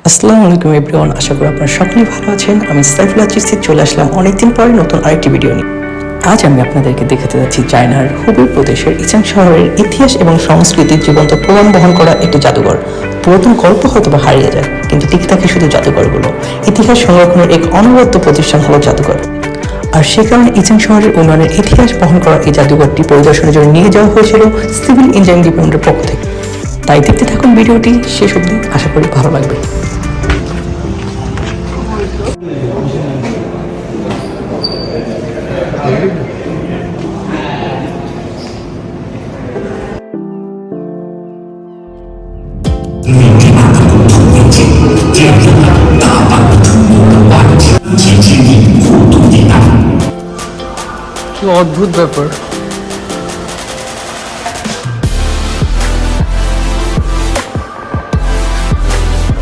আসসালামু আলাইকুম এভরিওয়ান, আশা করি আপনারা সকলেই ভালো আছেন। আমি সাইফুল্লাহ চিস্তি চলে আসলাম অনেকদিন পরে নতুন আরেকটি ভিডিও নিয়ে। আজ আমি আপনাদেরকে দেখাতে যাচ্ছি চায়নার হুবেই প্রদেশের ইচাং শহরের ইতিহাস এবং সংস্কৃতির জীবন্ত প্রমাণ বহন করা একটি জাদুঘর। পুরাতন গল্প হয়তো বা হারিয়ে যায়, কিন্তু টিকে থাকে শুধু জাদুঘরগুলো। ইতিহাস সংরক্ষণের এক অনবদ্য প্রতিষ্ঠান হলো জাদুঘর। আর সে কারণে ইচাং শহরের উন্নয়নের ইতিহাস বহন করা এই জাদুঘরটি পরিদর্শনের জন্য নিয়ে যাওয়া হয়েছিল সিভিল ইঞ্জিনিয়ারিং ডিপার্টমেন্টের পক্ষ থেকে। তাই দেখতে থাকুন ভিডিওটি শেষ অবধি, আশা করি ভালো লাগবে। কি অদ্ভুত ব্যাপার।